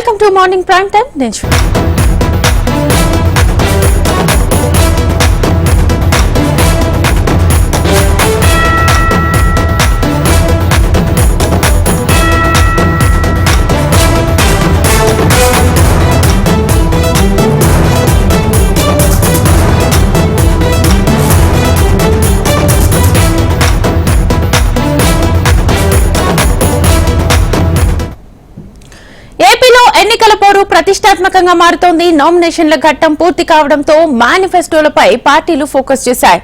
Welcome to morning prime time. ఏపీలో ఎన్నికల పోరు ప్రతిష్టాత్మకంగా మారుతోంది. నామినేషన్ల ఘట్టం పూర్తి కావడంతో మేనిఫెస్టోలపై పార్టీలు ఫోకస్ చేశాయి.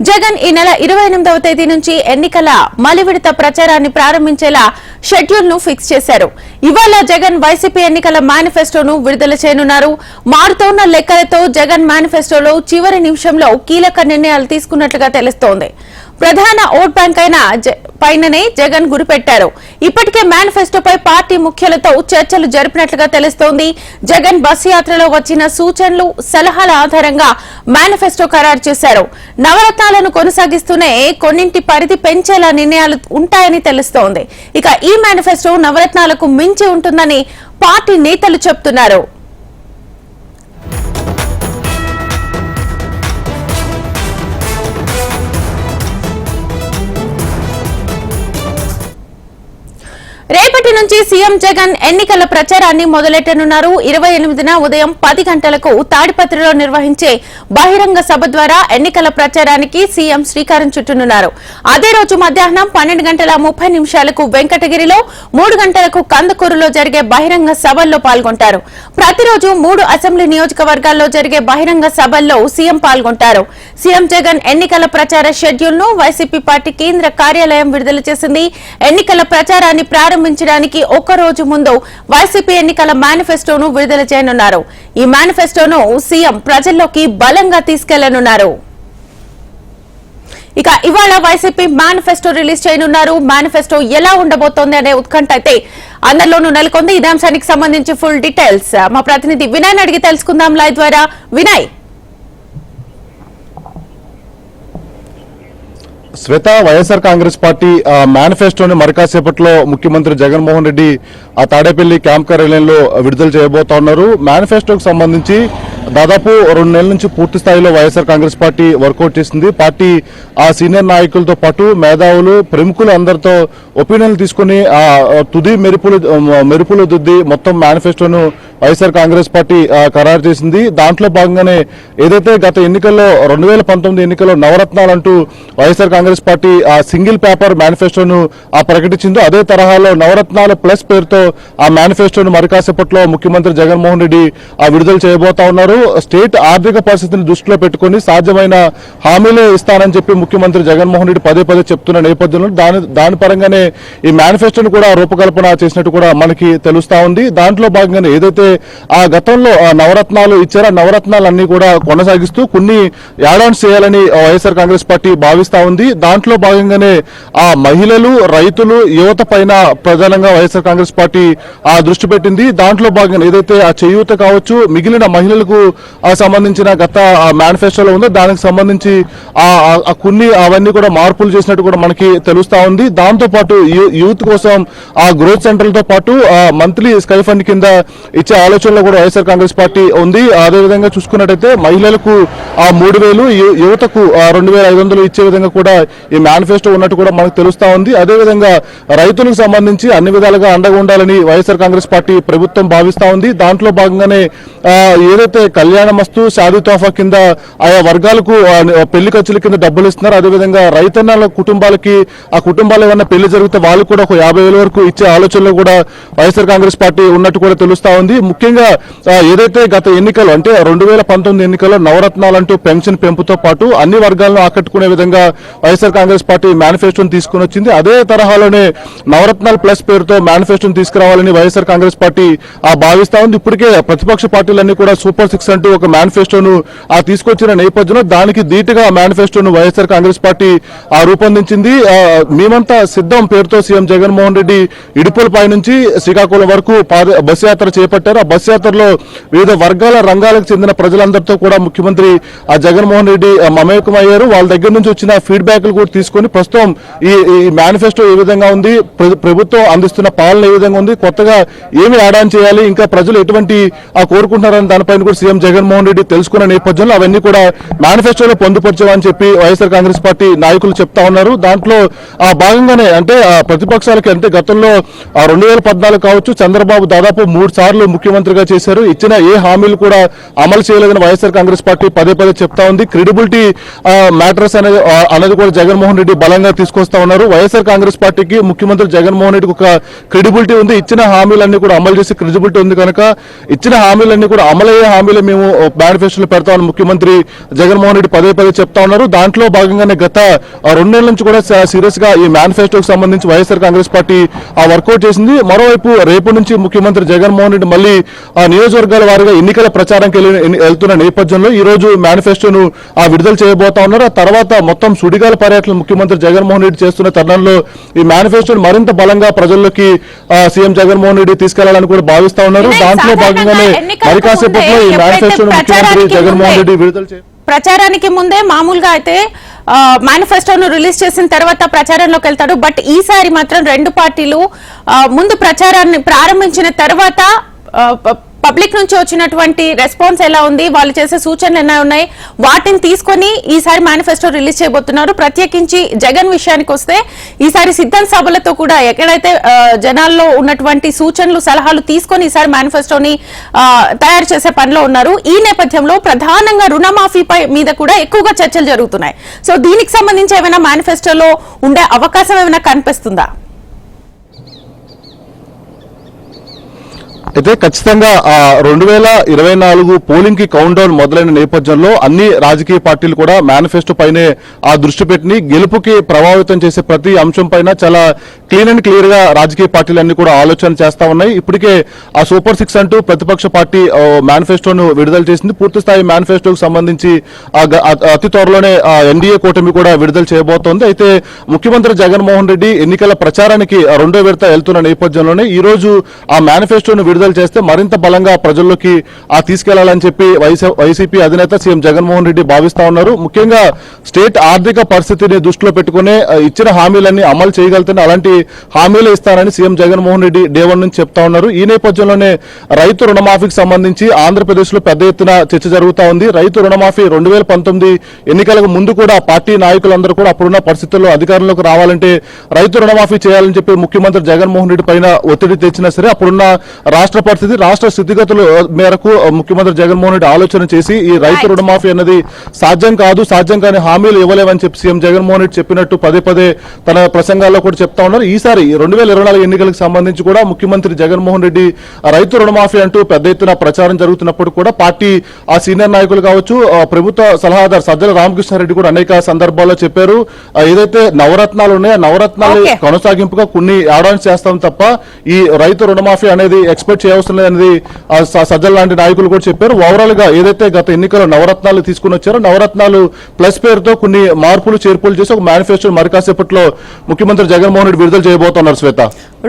జగన్ ఈ నెల 28వ తేదీ నుంచి ఎన్నికల మలివిడత ప్రచారాన్ని ప్రారంభించేలా షెడ్యూల్ ను ఫిక్స్ చేశారు. ఇవాళ జగన్ వైసీపీ ఎన్నికల మేనిఫెస్టోను విడుదల చేయనున్నారు. మారుతోన్న లెక్కలతో జగన్ మేనిఫెస్టోలో చివరి నిమిషంలో కీలక నిర్ణయాలు తీసుకున్నట్లుగా తెలుస్తోంది. ప్రధాన ఓట్ బ్యాంక్ అయిన పైననే జగన్ గురిపెట్టారు. ఇప్పటికే మేనిఫెస్టోపై పార్టీ ముఖ్యులతో చర్చలు జరిపినట్లుగా తెలుస్తోంది. జగన్ బస్సు యాత్రలో వచ్చిన సూచనలు, సలహాల ఆధారంగా మేనిఫెస్టో ఖరారు చేశారు. నవరత్నాలను కొనసాగిస్తూనే కొన్నింటి పరిధి పెంచేలా నిర్ణయాలు ఉంటాయని తెలుస్తోంది. ఇక ఈ మేనిఫెస్టో నవరత్నాలకు మించి ఉంటుందని పార్టీ నేతలు చెబుతున్నారు. రేపటి నుంచి సీఎం జగన్ ఎన్నికల ప్రచారాన్ని మొదలెట్టనున్నారు. 28న ఉదయం 10 గంటలకు తాడిపత్రిలో నిర్వహించే బహిరంగ సభ ద్వారా ఎన్నికల ప్రచారానికి సీఎం శ్రీకారం చుట్టనున్నారు. అదే రోజు మధ్యాహ్నం 12:30 వెంకటగిరిలో, 3 గంటలకు కందుకూరులో జరిగే బహిరంగ సభల్లో పాల్గొంటారు. ప్రతిరోజు 3 అసెంబ్లీ నియోజకవర్గాల్లో జరిగే బహిరంగ సభల్లో సీఎం పాల్గొంటారు. సీఎం జగన్ ఎన్నికల ప్రచార షెడ్యూల్ ను వైసీపీ పార్టీ కేంద్ర కార్యాలయం విడుదల చేసింది. ఎన్నికల ప్రచారాన్ని ప్రారంభించడానికి ఒక రోజు ముందు వైసీపీ ఎన్నికల మేనిఫెస్టోను విడుదల చేయనున్నారు. ఈ మేనిఫెస్టోను సీఎం ప్రజల్లోకి బలంగా తీసుకెళ్లనున్నారు. ఇక ఇవాళ వైసీపీ మేనిఫెస్టో రిలీజ్ చేయనున్నారు. మేనిఫెస్టో ఎలా ఉండబోతోంది అనే ఉత్కంఠ అయితే అందరిలోనూ నెలకొంది. ఇదే అంశానికి సంబంధించి ఫుల్ డీటెయిల్స్ మా ప్రతినిధి వినయ్ అడిగి తెలుసుకుందాం లైవ్ ద్వారా. వినయ్, శ్వేత, వైఎస్ఆర్ కాంగ్రెస్ పార్టీ మేనిఫెస్టోని మరికాసేపట్లో ముఖ్యమంత్రి జగన్మోహన్ రెడ్డి ఆ తాడేపల్లి క్యాంప్ కార్యాలయంలో విడుదల చేయబోతా ఉన్నారు. మేనిఫెస్టోకి సంబంధించి దాదాపు 2 నెలల నుంచి పూర్తి స్థాయిలో వైఎస్ఆర్ కాంగ్రెస్ పార్టీ వర్కౌట్ చేసింది. పార్టీ ఆ సీనియర్ నాయకులతో పాటు మేధావులు, ప్రముఖులు అందరితో ఒపీనియన్లు తీసుకుని తుది మెరుపులు దిద్ది మొత్తం మేనిఫెస్టోను వైఎస్ఆర్ కాంగ్రెస్ పార్టీ ఖరారు చేసింది. దాంట్లో భాగంగానే ఏదైతే గత ఎన్నికల్లో 2019 ఎన్నికల్లో నవరత్నాలంటూ వైఎస్ఆర్ కాంగ్రెస్ పార్టీ ఆ సింగిల్ పేపర్ మేనిఫెస్టోను ప్రకటించిందో అదే తరహాలో నవరత్నాలు ప్లస్ పేరుతో ఆ మేనిఫెస్టోను మరికాసేపట్లో ముఖ్యమంత్రి జగన్మోహన్ రెడ్డి విడుదల చేయబోతా ఉన్నారు. స్టేట్ ఆర్థిక పరిస్థితిని దృష్టిలో పెట్టుకుని సాధ్యమైన హామీలే ఇస్తానని చెప్పి ముఖ్యమంత్రి జగన్మోహన్ రెడ్డి పదే చెప్తున్న నేపథ్యంలో దాని పరంగానే ఈ మేనిఫెస్టోను కూడా రూపకల్పన చేసినట్టు కూడా మనకి తెలుస్తా ఉంది. దాంట్లో భాగంగానే ఏదైతే ఆ గతంలో నవరత్నాలు ఇచ్చారో నవరత్నాలన్నీ కూడా కొనసాగిస్తూ కొన్ని యాడ్-ఆన్స్ చేయాలని వైఎస్ఆర్ కాంగ్రెస్ పార్టీ భావిస్తా ఉంది. దాంట్లో భాగంగానే ఆ మహిళలు, రైతులు, యువత పైన ప్రధానంగా వైఎస్ఆర్ కాంగ్రెస్ పార్టీ దృష్టి పెట్టింది. దాంట్లో భాగంగా ఏదైతే ఆ చేయూత కావచ్చు, మిగిలిన మహిళలకు సంబంధించిన గత మేనిఫెస్టోలో ఉందో దానికి సంబంధించి కొన్ని అవన్నీ కూడా మార్పులు చేసినట్టు కూడా మనకి తెలుస్తా ఉంది. దాంతో పాటు యూత్ కోసం ఆ గ్రోత్ సెంటర్లతో పాటు మంత్లీ స్కై ఫండ్ కింద ఇచ్చే ఆలోచనలో కూడా వైఎస్ఆర్ కాంగ్రెస్ పార్టీ ఉంది. అదేవిధంగా చూసుకున్నట్టయితే మహిళలకు 3,000, యువతకు 2,500 ఇచ్చే విధంగా కూడా ఈ మేనిఫెస్టో ఉన్నట్టు కూడా మనకు తెలుస్తా ఉంది. అదేవిధంగా రైతులకు సంబంధించి అన్ని విధాలుగా అండగా ఉండాలని వైఎస్ఆర్ కాంగ్రెస్ పార్టీ ప్రభుత్వం భావిస్తా ఉంది. దాంట్లో భాగంగానే ఏదైతే కళ్యాణమస్తు, షాదీ తోఫా కింద ఆయా వర్గాలకు పెళ్లి ఖర్చుల కింద డబ్బులు ఇస్తున్నారు. అదేవిధంగా రైతన్నల కుటుంబాలకి ఆ కుటుంబాలు ఏమన్నా పెళ్లి జరిగితే వాళ్ళు కూడా ఒక 50,000 వరకు ఇచ్చే ఆలోచనలో కూడా వైఎస్ఆర్ కాంగ్రెస్ పార్టీ ఉన్నట్టు కూడా తెలుస్తా ఉంది. ముఖ్యంగా ఏదైతే గత ఎన్నికలు అంటే 2019 ఎన్నికల్లో నవరత్నాలంటూ పెన్షన్ పెంపుతో పాటు అన్ని వర్గాలను ఆకట్టుకునే విధంగా వైఎస్ఆర్ కాంగ్రెస్ పార్టీ మేనిఫెస్టోను తీసుకుని వచ్చింది. అదే తరహాలోనే నవరత్నాలు ప్లస్ పేరుతో మేనిఫెస్టోను తీసుకురావాలని వైఎస్ఆర్ కాంగ్రెస్ పార్టీ భావిస్తా ఉంది. ఇప్పటికే ప్రతిపక్ష పార్టీలన్నీ కూడా సూపర్ 6 అంటూ ఒక మేనిఫెస్టోను తీసుకొచ్చిన నేపథ్యంలో దానికి ధీటుగా మేనిఫెస్టోను వైఎస్ఆర్ కాంగ్రెస్ పార్టీ రూపొందించింది. మేమంతా సిద్ధం పేరుతో సీఎం జగన్మోహన్ రెడ్డి ఇడుపులపై నుంచి శ్రీకాకుళం వరకు బస్సు యాత్ర చేపట్టారు. చేశారు. ఆ బస్ యాత్రలో వివిధ వర్గాల రంగాలకు చెందిన ప్రజలందరితో కూడా ముఖ్యమంత్రి జగన్మోహన్ రెడ్డి మమేకమయ్యారు. వాళ్ళ దగ్గర నుంచి వచ్చిన ఫీడ్బ్యాక్లు కూడా తీసుకొని ప్రస్తుతం ఈ మేనిఫెస్టో ఏ విధంగా ఉంది, ప్రభుత్వం అందిస్తున్న పాలన ఏ విధంగా ఉంది, కొత్తగా ఏమి యాడ్ ఆన్ చేయాలి, ఇంకా ప్రజలు ఎటువంటి కోరుకుంటున్నారని దానిపైన కూడా సీఎం జగన్మోహన్ రెడ్డి తెలుసుకున్న నేపథ్యంలో అవన్నీ కూడా మేనిఫెస్టోలో పొందుపరచామని చెప్పి వైఎస్ఆర్ కాంగ్రెస్ పార్టీ నాయకులు చెప్తా ఉన్నారు. దాంట్లో భాగంగానే అంటే ప్రతిపక్షాలకి అంటే గతంలో 2014 కావచ్చు చంద్రబాబు దాదాపు 3 సార్లు ముఖ్యమంత్రిగా చేశారు. ఇచ్చిన ఏ హామీలు కూడా అమలు చేయలేదని వైఎస్ఆర్ కాంగ్రెస్ పార్టీ పదే చెప్తా ఉంది. క్రెడిబిలిటీ మ్యాటర్స్ అనేది కూడా జగన్మోహన్ రెడ్డి బలంగా తీసుకొస్తా ఉన్నారు. వైఎస్ఆర్ కాంగ్రెస్ పార్టీకి ముఖ్యమంత్రి జగన్మోహన్ రెడ్డికి ఒక క్రెడిబిలిటీ ఉంది. ఇచ్చిన హామీలన్నీ కూడా అమలు చేసే క్రెడిబిలిటీ ఉంది కనుక ఇచ్చిన హామీలన్నీ కూడా అమలయ్యే హామీలు మేము మేనిఫెస్టోలో పెడతామని ముఖ్యమంత్రి జగన్మోహన్ రెడ్డి పదే చెప్తా ఉన్నారు. దాంట్లో భాగంగానే గత 2 నెలల నుంచి కూడా సీరియస్ గా ఈ మేనిఫెస్టోకి సంబంధించి వైఎస్ఆర్ కాంగ్రెస్ పార్టీ వర్కౌట్ చేసింది. మరోవైపు రేపు నుంచి ముఖ్యమంత్రి జగన్మోహన్ రెడ్డి మళ్ళీ నియోజకవర్గాల వారిగా ఎన్నికల ప్రచారంకి వెళ్తున్న నేపథ్యంలో ఈ రోజు మేనిఫెస్టోను విడుదల చేయబోతా ఉన్నారు. ఆ తర్వాత మొత్తం సుడిగాల పర్యటన ముఖ్యమంత్రి జగన్మోహన్ రెడ్డి చేస్తున్న తరుణంలో ఈ మేనిఫెస్టోను మరింత బలంగా ప్రజల్లోకి సీఎం జగన్మోహన్ రెడ్డి తీసుకెళ్లాలని కూడా భావిస్తా ఉన్నారు. దాంట్లో భాగంగానే మరి కాసేపట్లో ఈ మేనిఫెస్టోను ముఖ్యమంత్రి జగన్మోహన్ రెడ్డి విడుదల చేయాలి. ప్రచారానికి ముందే మామూలుగా అయితే మేనిఫెస్టోను రిలీజ్ చేసిన తర్వాత ప్రచారంలోకి వెళ్తాడు. బట్ ఈసారి మాత్రం 2 పార్టీలు ముందు ప్రచారాన్ని ప్రారంభించిన తర్వాత పబ్లిక్ నుంచి వచ్చినటువంటి రెస్పాన్స్ ఎలా ఉంది, వాళ్ళు చేసే సూచనలు ఎలా ఉన్నాయి, వాటిని తీసుకొని ఈసారి మేనిఫెస్టో రిలీజ్ చేయబోతున్నారు. ప్రత్యేకించి జగన్ విషయానికి వస్తే ఈసారి సిద్ధం సభలతో కూడా ఎక్కడైతే జనాల్లో ఉన్నటువంటి సూచనలు సలహాలు తీసుకొని ఈసారి మేనిఫెస్టోని తయారు చేసే పనిలో ఉన్నారు. ఈ నేపథ్యంలో ప్రధానంగా రుణమాఫీపై మీద కూడా ఎక్కువగా చర్చలు జరుగుతున్నాయి. సో దీనికి సంబంధించి ఏమైనా మేనిఫెస్టోలో ఉండే అవకాశం ఏమైనా కనిపిస్తుందా? అయితే ఖచ్చితంగా 2024 పోలింగ్ కి కౌంట్ డౌన్ మొదలైన నేపథ్యంలో అన్ని రాజకీయ పార్టీలు కూడా మేనిఫెస్టో పైనే దృష్టి పెట్టి గెలుపుకి ప్రభావితం చేసే ప్రతి అంశం పైన చాలా క్లీన్ అండ్ క్లియర్ గా రాజకీయ పార్టీలన్నీ కూడా ఆలోచన చేస్తా ఉన్నాయి. ఇప్పటికే ఆ సూపర్ 6 అంటూ ప్రతిపక్ష పార్టీ మేనిఫెస్టోను విడుదల చేసింది. పూర్తి స్థాయి మేనిఫెస్టోకి సంబంధించి అతి త్వరలోనే ఎన్డీఏ కూటమి కూడా విడుదల చేయబోతోంది. అయితే ముఖ్యమంత్రి జగన్మోహన్ రెడ్డి ఎన్నికల ప్రచారానికి 2వ విడత వెళ్తున్న నేపథ్యంలోనే ఈ రోజు ఆ మేనిఫెస్టోను విడుదల చేస్తే మరింత బలంగా ప్రజల్లోకి తీసుకెళ్లాలని చెప్పి వైసీపీ అధినేత సీఎం జగన్మోహన్ రెడ్డి భావిస్తా ఉన్నారు. ముఖ్యంగా స్టేట్ ఆర్థిక పరిస్థితిని దృష్టిలో పెట్టుకునే ఇచ్చిన హామీలన్నీ అమలు చేయగలుగుతారని, అలాంటి హామీలు ఇస్తారని సీఎం జగన్మోహన్ రెడ్డి డే 1 నుంచి చెప్తా ఉన్నారు. ఈ నేపథ్యంలోనే రైతు రుణమాఫీకి సంబంధించి ఆంధ్రప్రదేశ్ లో పెద్ద ఎత్తున చర్చ జరుగుతా ఉంది. రైతు రుణమాఫీ 2019 ఎన్నికలకు ముందు కూడా పార్టీ నాయకులందరూ కూడా అప్పుడున్న పరిస్థితుల్లో అధికారంలోకి రావాలంటే రైతు రుణమాఫీ చేయాలని చెప్పి ముఖ్యమంత్రి జగన్మోహన్ రెడ్డి పైన ఒత్తిడి తెచ్చినా సరే అప్పుడున్న రాష్ట్ర పరిస్థితి, రాష్ట్ర స్థితిగతుల మేరకు ముఖ్యమంత్రి జగన్మోహన్ రెడ్డి ఆలోచన చేసి ఈ రైతు రుణమాఫీ అన్నది సాధ్యం కాని హామీలు ఇవ్వలేవని చెప్పి సీఎం జగన్మోహన్ రెడ్డి చెప్పినట్టు పదే తన ప్రసంగాల్లో కూడా చెప్తా ఉన్నారు. ఈసారి 2024 ఎన్నికలకు సంబంధించి కూడా ముఖ్యమంత్రి జగన్మోహన్ రెడ్డి రైతు రుణమాఫీ అంటూ పెద్ద ఎత్తున ప్రచారం జరుగుతున్నప్పుడు కూడా పార్టీ సీనియర్ నాయకులు కావచ్చు, ప్రభుత్వ సలహాదారు సజ్జల రామకృష్ణారెడ్డి కూడా అనేక సందర్భాల్లో చెప్పారు. ఏదైతే నవరత్నాలు ఉన్నాయో నవరత్నాలు కొనసాగింపుగా కొన్ని యాడ్ ఆన్స్ చేస్తాం తప్ప ఈ రైతు రుణమాఫీ అనేది ఎక్స్పెక్ట్ చేయవలసిన లేదనేది సజ్జల లాంటి నాయకులు కూడా చెప్పారు. ఓవరాల్ గా ఏదైతే గత ఎన్నికల్లో నవరత్నాలు తీసుకుని వచ్చారో నవరత్నాలు ప్లస్ పేరుతో కొన్ని మార్పులు చేర్పులు చేసి ఒక మేనిఫెస్టో మరి కాసేపట్లో ముఖ్యమంత్రి జగన్మోహన్ రెడ్డి విడుదల చేయబోతున్నారు. Shweta,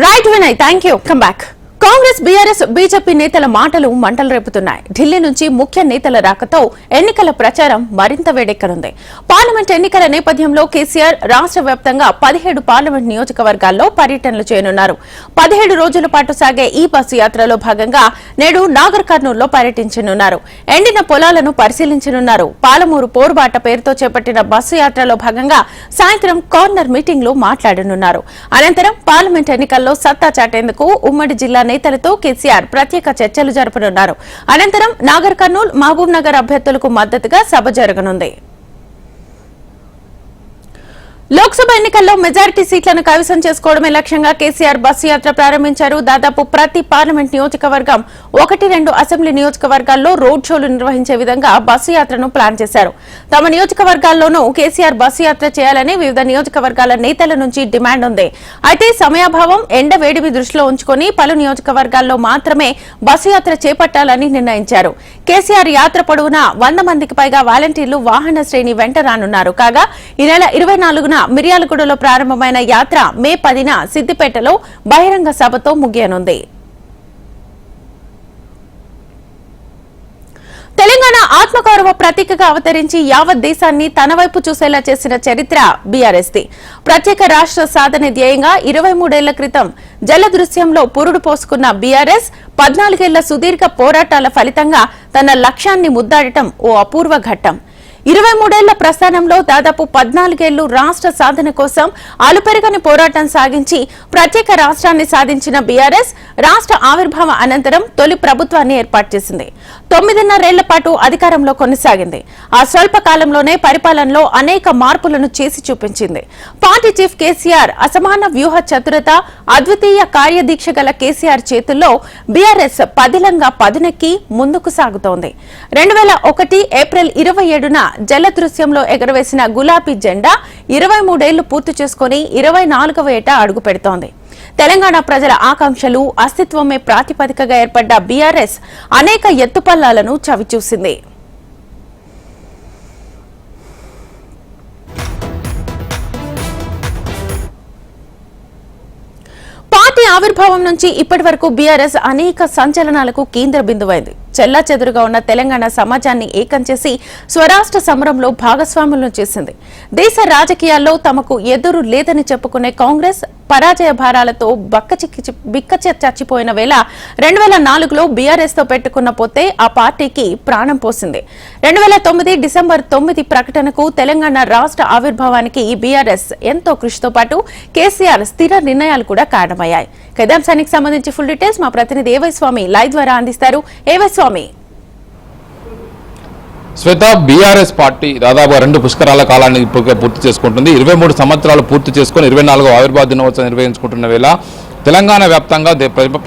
right Vinay, thank you. Come back. Congress, BRS, BJP నేతల మాటలు మంటలు రేపుతున్నాయి. ఢిల్లీ నుంచి ముఖ్య నేతల రాకతో ఎన్నికల ప్రచారం మరింత వేడెక్కనుంది. పార్లమెంట్ ఎన్నికల నేపథ్యంలో కేసీఆర్ రాష్ట్ర వ్యాప్తంగా 17 పార్లమెంట్ నియోజకవర్గాల్లో పర్యటనలు చేయనున్నారు. 17 రోజుల పాటు సాగే ఈ బస్సు యాత్రలో భాగంగా నేడు నాగర్ కర్నూల్లో పర్యటించనున్నారు. ఎండిన పొలాలను పరిశీలించనున్నారు. పాలమూరు పోరుబాట పేరుతో చేపట్టిన బస్సు యాత్రలో భాగంగా సాయంత్రం కార్నర్ మీటింగ్ లో మాట్లాడనున్నారు. అనంతరం పార్లమెంట్ ఎన్నికల్లో సత్తా చాటేందుకు ఉమ్మడి జిల్లా నేతలతో కేసీఆర్ ప్రత్యేక చర్చలు జరపనున్నారు. అనంతరం నాగర్ కర్నూల్, మహబూబ్ నగర్ అభ్యర్థులకు మద్దతుగా సభ జరగనుంది. లోక్సభ ఎన్నికల్లో మెజారిటీ సీట్లను కైవసం చేసుకోవడమే లక్ష్యంగా కేసీఆర్ బస్సు యాత్ర ప్రారంభించారు. దాదాపు ప్రతి పార్లమెంట్ నియోజకవర్గం 1-2 అసెంబ్లీ నియోజకవర్గాల్లో రోడ్ షోలు నిర్వహించే విధంగా బస్సు యాత్రను ప్లాన్ చేశారు. తమ నియోజకవర్గాల్లోనూ కేసీఆర్ బస్సు యాత్ర చేయాలని వివిధ నియోజకవర్గాల నేతల నుంచి డిమాండ్ ఉంది. అయితే సమయాభావం, ఎండ వేడిమి దృష్టిలో ఉంచుకుని పలు నియోజకవర్గాల్లో మాత్రమే బస్సు యాత్ర చేపట్టాలని నిర్ణయించారు. కేసీఆర్ యాత్ర పొడవునా 100 మందికి పైగా వాలంటీర్లు వాహన శ్రేణి వెంట రానున్నారు. కాగా ఈ నెల 24న మిర్యాలగూడలో ప్రారంభమైన యాత్ర మే 10న సిద్దిపేటలో బహిరంగ సభతో ముగియనుంది. తెలంగాణ ఆత్మగౌరవ ప్రతీకగా అవతరించి యావత్ దేశాన్ని తన వైపు చూసేలా చేసిన చరిత్ర బీఆర్ఎస్ ది. ప్రత్యేక రాష్ట్ర సాధన ధ్యేయంగా 23 ఏళ్ల క్రితం జలదృశ్యంలో పురుడు పోసుకున్న బీఆర్ఎస్ 14 ఏళ్ల సుదీర్ఘ పోరాటాల ఫలితంగా తన లక్ష్యాన్ని ముద్దాడటం ఓ అపూర్వ ఘట్టం. 23 ఏళ్ల ప్రస్థానంలో దాదాపు 14 ఏళ్లు రాష్ట్ర సాధన కోసం అలుపెరగని పోరాటం సాగించి ప్రత్యేక రాష్ట్రాన్ని సాధించిన బీఆర్ఎస్ రాష్ట్ర ఆవిర్భావ అనంతరం తొలి ప్రభుత్వాన్ని ఏర్పాటు చేసింది. 9.5 ఏళ్ల పాటు అధికారంలో కొనసాగింది. ఆ స్వల్ప కాలంలోనే పరిపాలనలో అనేక మార్పులను చేసి చూపించింది. పార్టీ చీఫ్ కేసీఆర్ అసమాన వ్యూహ చతురత, అద్వితీయ కార్యదీక్ష గల కేసీఆర్ చేతుల్లో బీఆర్ఎస్ పదిలంగా పదునెక్కి ముందుకు సాగుతోంది. 2001 ఏప్రిల్ 27న జలదృశ్యంలో ఎగరవేసిన గులాబీ జెండా 23 ఏళ్లు పూర్తి చేసుకుని 24వ ఏట అడుగు పెడుతోంది. తెలంగాణ ప్రజల ఆకాంక్షలు, అస్తిత్వమే ప్రాతిపదికగా ఏర్పడ్డ బీఆర్ఎస్ అనేక ఎత్తుపల్లాలను చవిచూసింది. పార్టీ ఆవిర్భావం నుంచి ఇప్పటి వరకు బీఆర్ఎస్ అనేక సంచలనాలకు కేంద్ర బిందువైంది. చెల్లాచెదురుగా ఉన్న తెలంగాణ సమాజాన్ని ఏకం చేసి స్వరాష్ట్ర సమరంలో భాగస్వాములను చేసింది. దేశ రాజకీయాల్లో తమకు ఎదురు లేదని చెప్పుకునే కాంగ్రెస్ పరాజయ భారాలతో చచ్చిపోయిన వేళ 2004లో బీఆర్ఎస్ తో పెట్టుకున్న పొత్తే ఆ పార్టీకి ప్రాణం పోసింది. 2009 డిసెంబర్ 9 ప్రకటనకు తెలంగాణ రాష్ట్ర ఆవిర్భావానికి ఈ బీఆర్ఎస్ ఎంతో కృషితో పాటు కేసీఆర్ స్థిర నిర్ణయాలు కూడా కారణమయ్యాయి. కథాంశానికి సంబంధించి ఫుల్ డీటెయిల్స్ మా ప్రతినిధి ఏవైస్వామి లైవ్ ద్వారా అందిస్తారు. ఏవైస్వామి. శ్వేత, బీఆర్ఎస్ పార్టీ దాదాపు 2 పుష్కరాల కాలాన్ని పూర్తి చేసుకుంటుంది. 23 సంవత్సరాలు పూర్తి చేసుకుని 24వ ఆవిర్భావ దినోత్సవం నిర్వహించుకుంటున్న వేళ తెలంగాణ వ్యాప్తంగా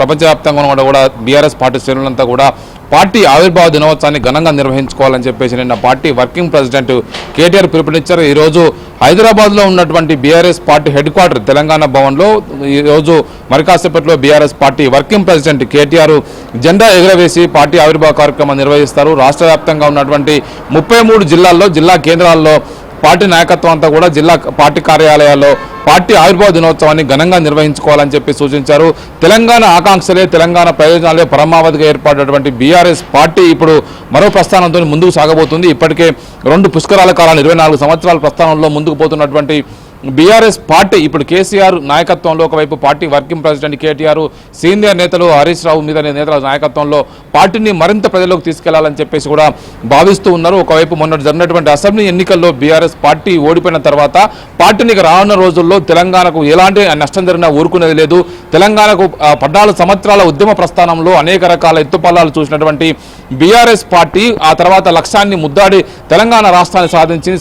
ప్రపంచవ్యాప్తంగా కూడా బీఆర్ఎస్ పార్టీ శ్రేణులంతా కూడా పార్టీ ఆవిర్భావ దినోత్సవాన్ని ఘనంగా నిర్వహించుకోవాలని చెప్పేసి నిన్న పార్టీ వర్కింగ్ ప్రెసిడెంట్ కేటీఆర్ పిలుపునిచ్చారు. ఈరోజు హైదరాబాద్లో ఉన్నటువంటి BRS party head quarter Telangana భవన్లో ఈరోజు మరికాసేపట్లో BRS party working president KTR జెండా ఎగురవేసి పార్టీ ఆవిర్భావ కార్యక్రమం నిర్వహిస్తారు. రాష్ట్ర వ్యాప్తంగా ఉన్నటువంటి 33 జిల్లాల్లో, జిల్లా కేంద్రాల్లో పార్టీ నాయకత్వం అంతా కూడా జిల్లా పార్టీ కార్యాలయాల్లో పార్టీ ఆవిర్భావ దినోత్సవాన్ని ఘనంగా నిర్వహించుకోవాలని చెప్పి సూచించారు. తెలంగాణ ఆకాంక్షలే, తెలంగాణ ప్రయోజనాలే పరమావధిగా ఏర్పడినటువంటి బీఆర్ఎస్ పార్టీ ఇప్పుడు మరో ప్రస్థానంతో ముందుకు సాగబోతుంది. ఇప్పటికే 2 పుష్కరాల కాలాన్ని 24 సంవత్సరాల ప్రస్థానంలో ముందుకు పోతున్నటువంటి బీఆర్ఎస్ పార్టీ ఇప్పుడు కేసీఆర్ నాయకత్వంలో ఒకవైపు party working president KTR, senior నేతలు హరీష్ రావు మీద నేతల నాయకత్వంలో పార్టీని మరింత ప్రజల్లోకి తీసుకెళ్లాలని చెప్పేసి కూడా భావిస్తూ ఉన్నారు. ఒకవైపు మొన్న జరిగినటువంటి అసెంబ్లీ ఎన్నికల్లో బీఆర్ఎస్ పార్టీ ఓడిపోయిన తర్వాత పార్టీని రానున్న రోజుల్లో తెలంగాణకు ఎలాంటి నష్టం జరిగినా ఊరుకునేది లేదు. తెలంగాణకు 14 సంవత్సరాల ఉద్యమ ప్రస్థానంలో అనేక రకాల ఎత్తుపల్లాలు చూసినటువంటి బీఆర్ఎస్ పార్టీ ఆ తర్వాత లక్ష్యాన్ని ముద్దాడి తెలంగాణ రాష్ట్రాన్ని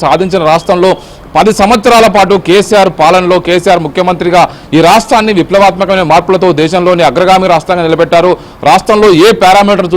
సాధించిన రాష్ట్రంలో 10 సంవత్సరాల పాటు కేసీఆర్ పాలనలో కేసీఆర్ ముఖ్యమంత్రిగా ఈ రాష్ట్రాన్ని విప్లవాత్మకమైన మార్పులతో దేశంలోని అగ్రగామి రాష్ట్రంగా నిలబెట్టారు. రాష్ట్రంలో ఏ పారామీటర్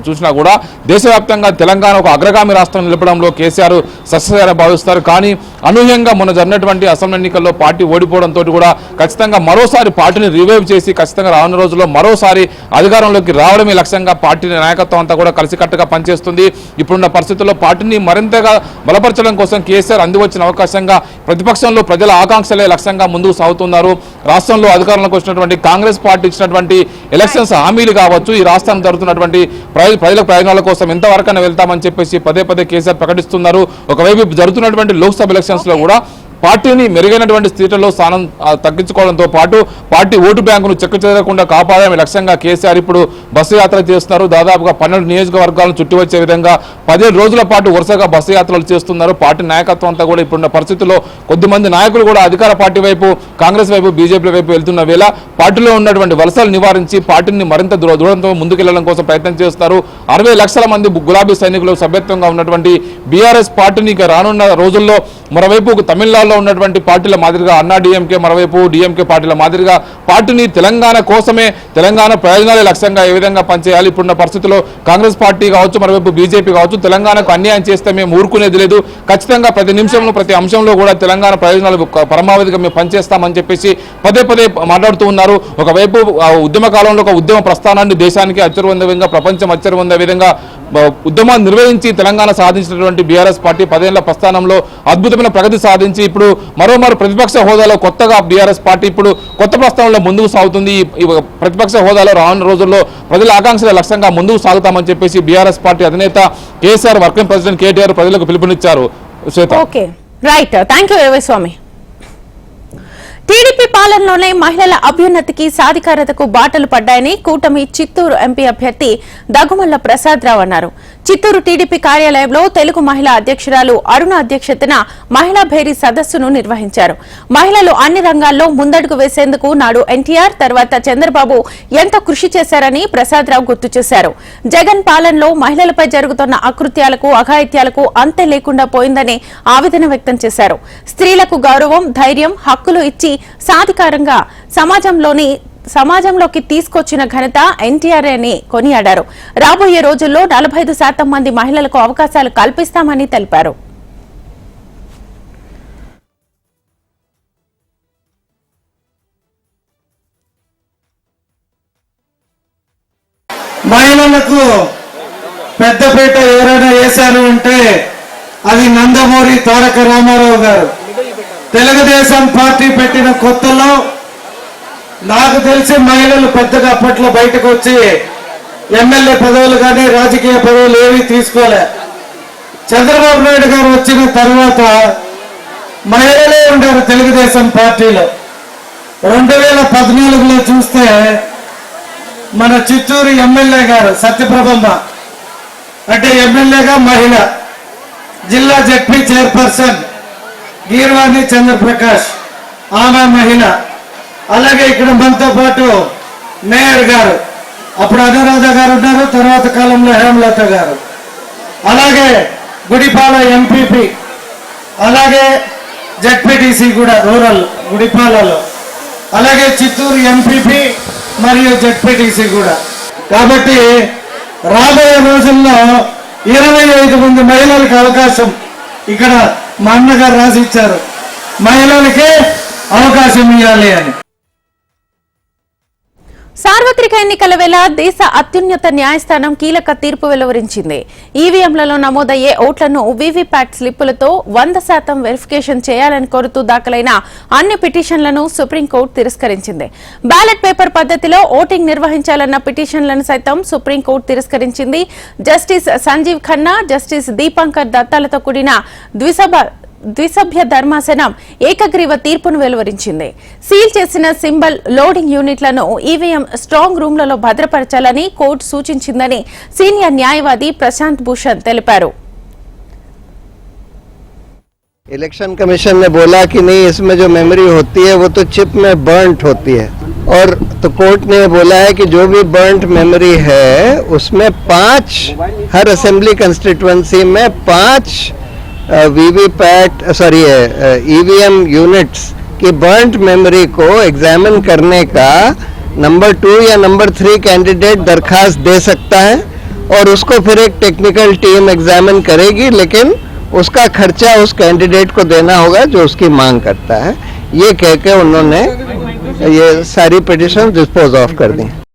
చూసినా కూడా దేశవ్యాప్తంగా తెలంగాణ ఒక అగ్రగామి రాష్ట్రం నిలపడంలో కేసీఆర్ సక్సెస్ భావిస్తారు. కానీ అనూహ్యంగా మొన్న జరిగినటువంటి అసెంబ్లీ ఎన్నికల్లో పార్టీ ఓడిపోవడంతో కూడా ఖచ్చితంగా మరోసారి పార్టీని రివైవ్ చేసి ఖచ్చితంగా రానున్న రోజుల్లో మరోసారి అధికారంలోకి రావడమే లక్ష్యంగా పార్టీ నాయకత్వం అంతా కూడా కలిసికట్టుగా పనిచేస్తుంది. ఇప్పుడున్న పరిస్థితుల్లో పార్టీని మరింతగా బలపరచడం కోసం కేసీఆర్ అందివచ్చిన అవకాశంగా ప్రతిపక్షంలో ప్రజల ఆకాంక్షలే లక్ష్యంగా ముందుకు సాగుతున్నారు. రాష్ట్రంలో అధికారంలోకి వచ్చినటువంటి కాంగ్రెస్ పార్టీ ఇచ్చినటువంటి ఎలక్షన్స్ హామీలు కావచ్చు, ఈ రాష్ట్రానికి జరుగుతున్నటువంటి ప్రజల ప్రయోజనాల కోసం ఎంతవరకైనా వెళ్తామని చెప్పేసి పదే కేసీఆర్ ప్రకటిస్తున్నారు. ఒకవైపు జరుగుతున్నటువంటి లోక్సభ ఎలక్షన్స్ లో కూడా పార్టీని మెరుగైనటువంటి స్థితిలో స్థానం తగ్గించుకోవడంతో పాటు పార్టీ ఓటు బ్యాంకును చెక్కుచెదరకుండా కాపాడమే లక్ష్యంగా కేసీఆర్ ఇప్పుడు బస్సు యాత్ర చేస్తున్నారు. దాదాపుగా 12 నియోజకవర్గాలను చుట్టివచ్చే విధంగా 17 రోజుల పాటు వరుసగా బస్సు యాత్రలు చేస్తున్నారు. పార్టీ నాయకత్వం అంతా కూడా ఇప్పుడున్న పరిస్థితుల్లో కొద్దిమంది నాయకులు కూడా అధికార పార్టీ వైపు, కాంగ్రెస్ వైపు, బీజేపీ వైపు వెళ్తున్న వేళ పార్టీలో ఉన్నటువంటి వలసలు నివారించి పార్టీని మరింత దూరంతో ముందుకెళ్లడం కోసం ప్రయత్నం చేస్తారు. 60 లక్షల మంది గులాబీ సైనికులు సభ్యత్వంగా ఉన్నటువంటి బీఆర్ఎస్ పార్టీని రానున్న రోజుల్లో మరోవైపు తమిళనాడులో ఉన్నటువంటి పార్టీల మాదిరిగా అన్నా డీఎంకే, మరోవైపు డీఎంకే పార్టీల మాదిరిగా పార్టీని తెలంగాణ కోసమే, తెలంగాణ ప్రయోజనాలే లక్ష్యంగా ఏ విధంగా పనిచేయాలి. ఇప్పుడున్న పరిస్థితుల్లో కాంగ్రెస్ పార్టీ కావచ్చు, మరోవైపు బీజేపీ కావచ్చు, తెలంగాణకు అన్యాయం చేస్తే మేము ఊరుకునేది లేదు, ఖచ్చితంగా ప్రతి నిమిషంలో ప్రతి అంశంలో కూడా తెలంగాణ ప్రయోజనాలు పరమావధిగా మేము పనిచేస్తామని చెప్పేసి పదే మాట్లాడుతూ ఉన్నారు. ఒకవైపు ఉద్యమ కాలంలో ఒక ఉద్యమ ప్రస్థానాన్ని దేశానికి అచ్చరువందే విధంగా, ప్రపంచం అచ్చరువందే విధంగా ఉద్యమాన్ని నిర్వహించి తెలంగాణ సాధించినటువంటి బీఆర్ఎస్ పార్టీ 10 ఏళ్ల ప్రస్థానంలో అద్భుతమైన ప్రగతి సాధించి ఇప్పుడు మరోమారు ప్రతిపక్ష హోదాలో కొత్తగా బీఆర్ఎస్ పార్టీ ఇప్పుడు కొత్త ప్రస్థానంలో ముందుకు సాగుతుంది. ఈ ప్రతిపక్ష హోదాలో రానున్న రోజుల్లో ప్రజల ఆకాంక్షల లక్ష్యంగా ముందుకు సాగుతామని చెప్పేసి బీఆర్ఎస్ పార్టీ అధినేత కేసీఆర్ వర్కింగ్ ప్రెసిడెంట్ కేటీఆర్ ప్రజలకు పిలుపునిచ్చారు. Shweta. Okay, right, thank you Swamy. TDP పాలనలోనే మహిళల అభ్యున్నతికి సాధికారతకు బాటలు పడ్డాయని కూటమి చిత్తూరు ఎంపీ అభ్యర్థి దగ్గుమల్ల ప్రసాదరావు అన్నారు. చిత్తూరు టీడీపీ కార్యాలయంలో తెలుగు మహిళా అధ్యక్షురాలు అరుణ అధ్యక్షతన మహిళా భేరీ సదస్సును నిర్వహించారు. మహిళలు అన్ని రంగాల్లో ముందడుగు వేసేందుకు నాడు ఎన్టీఆర్ తర్వాత చంద్రబాబు ఎంతో కృషి చేశారని ప్రసాదరావు గుర్తు చేశారు. జగన్ పాలనలో మహిళలపై జరుగుతున్న అకృత్యాలకు అఘాయిత్యాలకు అంతే లేకుండా పోయిందని ఆవేదన వ్యక్తం చేశారు. స్త్రీలకు గౌరవం, ధైర్యం, హక్కులు ఇచ్చి సాధికారంగా సమాజంలోకి తీసుకొచ్చిన ఘనత ఎన్టీఆర్ అని కొనియాడారు. రాబోయే రోజుల్లో 45% మంది మహిళలకు అవకాశాలు కల్పిస్తామని తెలిపారు. మహిళలకు పెద్దపీట ఎవరైనా వేశారు అంటే అది నందమూరి తారక రామారావు గారు. తెలుగుదేశం పార్టీ పెట్టిన కొత్తలో నాకు తెలిసి మహిళలు పెద్దగా అప్పట్లో బయటకు వచ్చి ఎమ్మెల్యే పదవులు కానీ రాజకీయ పదవులు ఏవి తీసుకోలే. చంద్రబాబు నాయుడు గారు వచ్చిన తర్వాత మహిళలే ఉండారు తెలుగుదేశం పార్టీలో. 2014లో చూస్తే మన చిత్తూరు ఎమ్మెల్యే గారు సత్యప్రభమ్మ అంటే ఎమ్మెల్యేగా మహిళ, జిల్లా జడ్పీ చైర్పర్సన్ గీర్వాణి చంద్రప్రకాష్ ఆమె మహిళ. అలాగే ఇక్కడ మనతో పాటు మేయర్ గారు, అప్పుడు అనురాధ గారు ఉన్నారు, తర్వాత కాలంలో హేమలత గారు, అలాగే గుడిపాల ఎంపీపీ, అలాగే జడ్పీటీసీ కూడా రూరల్ గుడిపాలలో, అలాగే చిత్తూరు ఎంపీపీ మరియు జడ్పీటీసీ కూడా. కాబట్టి రాబోయే రోజుల్లో 25 మంది మహిళలకు అవకాశం ఇక్కడ మా అన్నగారు రాసి ఇచ్చారు, మహిళలకే అవకాశం ఇవ్వాలి అని. సార్వత్రిక ఎన్నికల వేళ దేశ అత్యున్నత న్యాయస్థానం కీలక తీర్పు వెలువరించింది. ఈవీఎంలలో నమోదయ్యే ఓట్లను వీవీప్యాట్ స్లిప్పులతో 100% వెరిఫికేషన్ చేయాలని కోరుతూ దాఖలైన అన్ని పిటిషన్లను సుప్రీంకోర్టు తిరస్కరించింది. బ్యాలెట్ పేపర్ పద్ధతిలో ఓటింగ్ నిర్వహించాలన్న పిటిషన్లను సైతం సుప్రీంకోర్టు తిరస్కరించింది. జస్టిస్ సంజీవ్ ఖన్నా, జస్టిస్ దీపాంకర్ దత్తాలతో కూడిన ద్విసభ్య ధర్మాసనం ఏకగ్రీవ తీర్పును వెలువరించింది. సీల్ చేసిన సింబల్ లోడింగ్ యూనిట్లను ఈవీఎం స్ట్రాంగ్ రూమ్లలో భద్రపరచాలని కోర్టు సూచించిందని సీనియర్ న్యాయవాది ప్రశాంత్ భూషణ్ తెలిపారు. इलेक्शन कमीशन ने बोला कि नहीं, इसमें जो मेमोरी होती है वो तो चिप में बर्न्ट होती है, और तो कोर्ट ने बोला है कि जो भी बर्न्ट मेमोरी है उसमें 5 हर असेंबली कंस्टिट्यूएंसी में 5 ईवीएम यूनिट्स की बर्न्ट मेमोरी को एग्जामिन करने का नंबर 2 या नंबर 3 कैंडिडेट दरखास्त दे सकता है, और उसको फिर एक टेक्निकल टीम एग्जामिन करेगी, लेकिन उसका खर्चा उस कैंडिडेट को देना होगा जो उसकी मांग करता है। ये कह के उन्होंने ये सारी पिटीशन डिस्पोज ऑफ कर दी।